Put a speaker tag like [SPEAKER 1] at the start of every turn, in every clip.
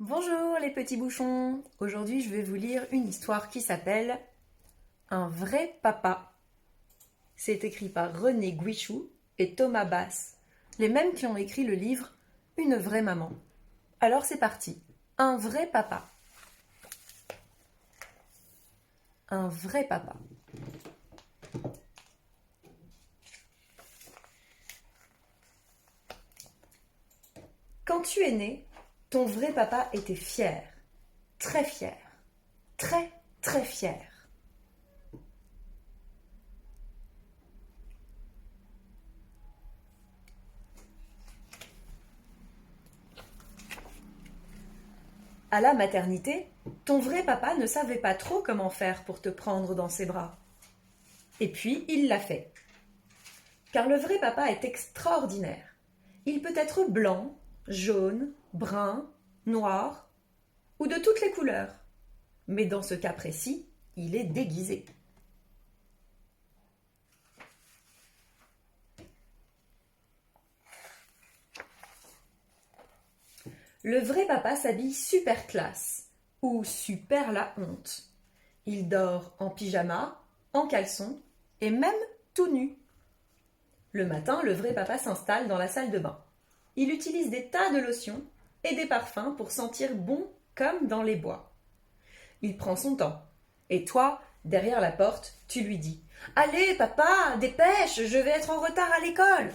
[SPEAKER 1] Bonjour les petits bouchons. Aujourd'hui, je vais vous lire une histoire qui s'appelle Un vrai papa. C'est écrit par René Guichou et Thomas Bass, les mêmes qui ont écrit le livre Une vraie maman. Alors c'est parti. Un vrai papa. Un vrai papa. Quand tu es né, ton vrai papa était fier, très fier, très très fier. À la maternité, ton vrai papa ne savait pas trop comment faire pour te prendre dans ses bras. Et puis, il l'a fait. Car le vrai papa est extraordinaire. Il peut être blanc, jaune, brun, noir ou de toutes les couleurs. Mais dans ce cas précis, il est déguisé. Le vrai papa s'habille super classe ou super la honte. Il dort en pyjama, en caleçon et même tout nu. Le matin, le vrai papa s'installe dans la salle de bain. Il utilise des tas de lotions et des parfums pour sentir bon comme dans les bois. Il prend son temps. Et toi, derrière la porte, tu lui dis « Allez, papa, dépêche, je vais être en retard à l'école !»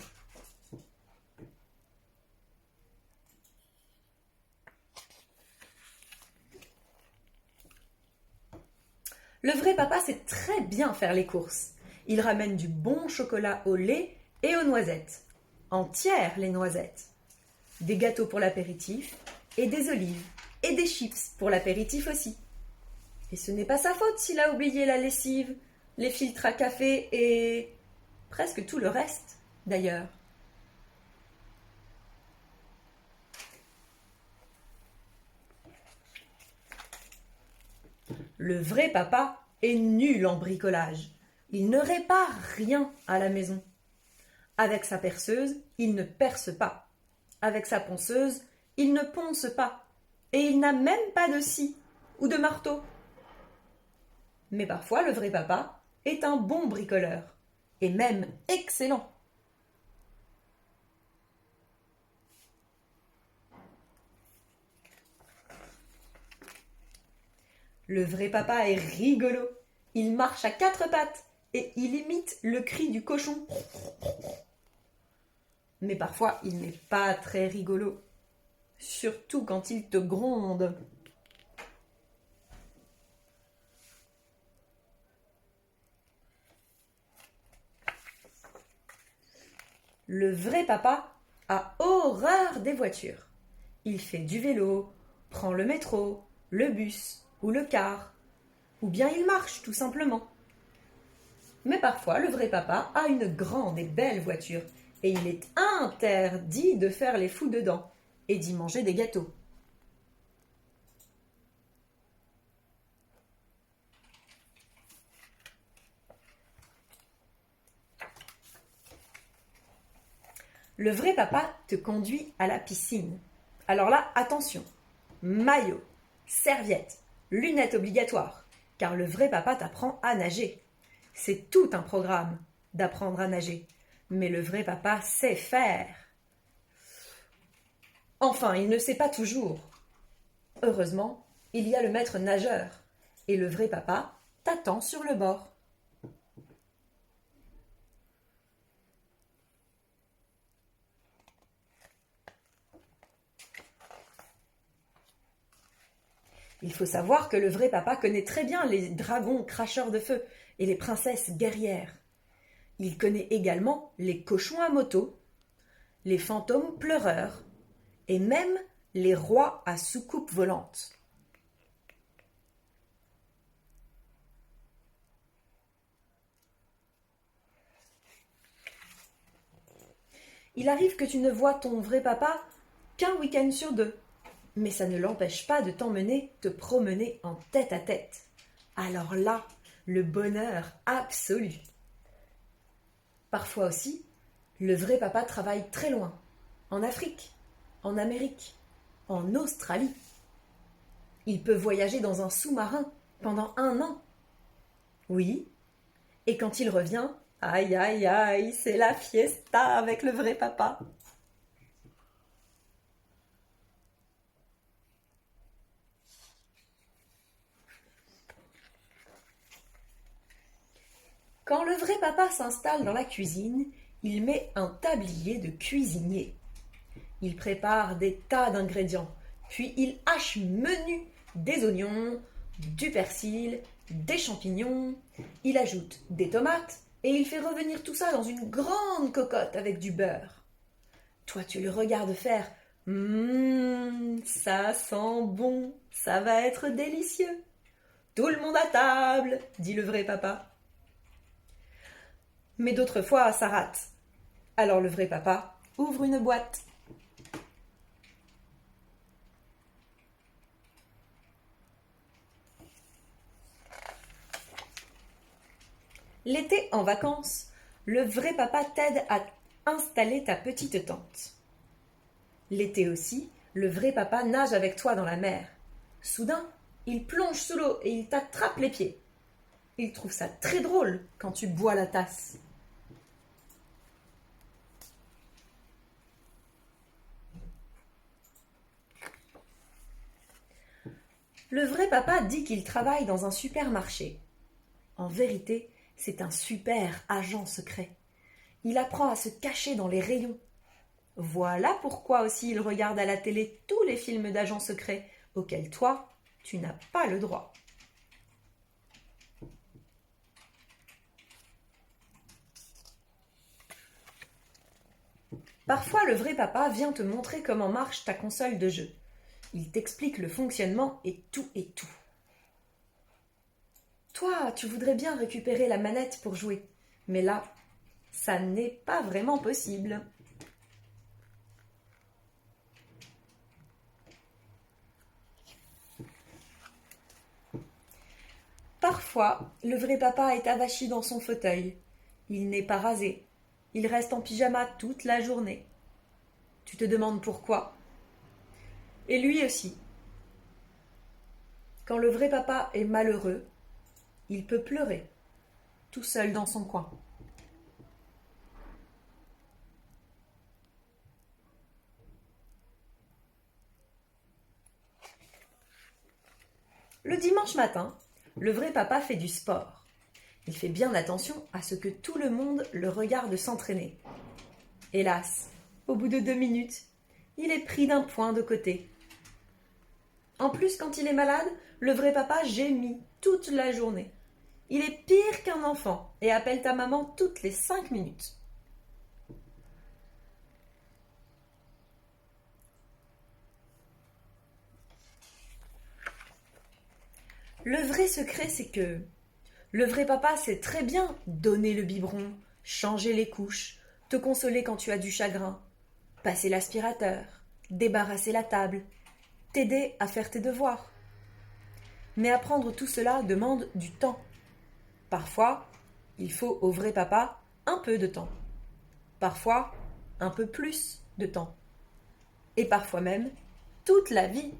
[SPEAKER 1] Le vrai papa sait très bien faire les courses. Il ramène du bon chocolat au lait et aux noisettes. Entières les noisettes. Des gâteaux pour l'apéritif et des olives et des chips pour l'apéritif aussi. Et ce n'est pas sa faute s'il a oublié la lessive, les filtres à café et presque tout le reste d'ailleurs. Le vrai papa est nul en bricolage. Il ne répare rien à la maison. Avec sa perceuse, il ne perce pas. Avec sa ponceuse, il ne ponce pas. Et il n'a même pas de scie ou de marteau. Mais parfois, le vrai papa est un bon bricoleur. Et même excellent. Le vrai papa est rigolo. Il marche à quatre pattes et il imite le cri du cochon. Mais parfois, il n'est pas très rigolo. Surtout quand il te gronde. Le vrai papa a horreur des voitures. Il fait du vélo, prend le métro, le bus ou le car. Ou bien il marche tout simplement. Mais parfois, le vrai papa a une grande et belle voiture et il est interdit de faire les fous dedans et d'y manger des gâteaux. Le vrai papa te conduit à la piscine. Alors là, attention, maillot, serviette, lunettes obligatoires, car le vrai papa t'apprend à nager. C'est tout un programme d'apprendre à nager, mais le vrai papa sait faire. Enfin, il ne sait pas toujours. Heureusement, il y a le maître nageur, et le vrai papa t'attend sur le bord. Il faut savoir que le vrai papa connaît très bien les dragons cracheurs de feu et les princesses guerrières. Il connaît également les cochons à moto, les fantômes pleureurs et même les rois à soucoupe volante. Il arrive que tu ne vois ton vrai papa qu'un week-end sur deux, mais ça ne l'empêche pas de t'emmener te promener en tête à tête. Alors là, le bonheur absolu. Parfois aussi, le vrai papa travaille très loin, en Afrique, en Amérique, en Australie. Il peut voyager dans un sous-marin pendant 1 an. Oui. Et quand il revient, aïe aïe aïe, c'est la fiesta avec le vrai papa. Quand le vrai papa s'installe dans la cuisine, il met un tablier de cuisinier. Il prépare des tas d'ingrédients, puis il hache menu des oignons, du persil, des champignons. Il ajoute des tomates et il fait revenir tout ça dans une grande cocotte avec du beurre. Toi, tu le regardes faire. Ça sent bon, ça va être délicieux. Tout le monde à table, dit le vrai papa. Mais d'autres fois, ça rate. Alors le vrai papa ouvre une boîte. L'été en vacances, le vrai papa t'aide à installer ta petite tente. L'été aussi, le vrai papa nage avec toi dans la mer. Soudain, il plonge sous l'eau et il t'attrape les pieds. Il trouve ça très drôle quand tu bois la tasse. Le vrai papa dit qu'il travaille dans un supermarché. En vérité, c'est un super agent secret. Il apprend à se cacher dans les rayons. Voilà pourquoi aussi il regarde à la télé tous les films d'agents secrets auxquels toi, tu n'as pas le droit. Parfois, le vrai papa vient te montrer comment marche ta console de jeu. Il t'explique le fonctionnement et tout. Toi, tu voudrais bien récupérer la manette pour jouer, mais là, ça n'est pas vraiment possible. Parfois, le vrai papa est avachi dans son fauteuil. Il n'est pas rasé. Il reste en pyjama toute la journée. Tu te demandes pourquoi. Et lui aussi. Quand le vrai papa est malheureux, il peut pleurer, tout seul dans son coin. Le dimanche matin, le vrai papa fait du sport. Il fait bien attention à ce que tout le monde le regarde s'entraîner. Hélas, au bout de 2 minutes, il est pris d'un point de côté. En plus, quand il est malade, le vrai papa gémit toute la journée. Il est pire qu'un enfant et appelle ta maman toutes les 5 minutes. Le vrai secret, c'est que le vrai papa sait très bien donner le biberon, changer les couches, te consoler quand tu as du chagrin, passer l'aspirateur, débarrasser la table, t'aider à faire tes devoirs. Mais apprendre tout cela demande du temps. Parfois, il faut au vrai papa un peu de temps. Parfois, un peu plus de temps. Et parfois même, toute la vie.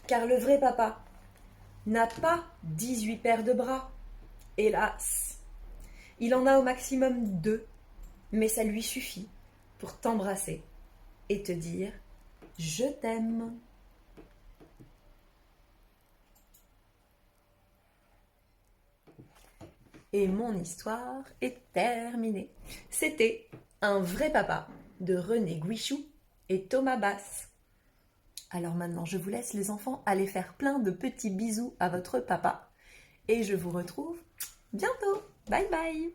[SPEAKER 1] Car le vrai papa n'a pas 18 paires de bras, hélas. Il en a au maximum 2, mais ça lui suffit pour t'embrasser et te dire « Je t'aime ». Et mon histoire est terminée. C'était Un vrai papa de René Guichou et Thomas Bass. Alors maintenant, je vous laisse les enfants aller faire plein de petits bisous à votre papa. Et je vous retrouve bientôt. Bye bye.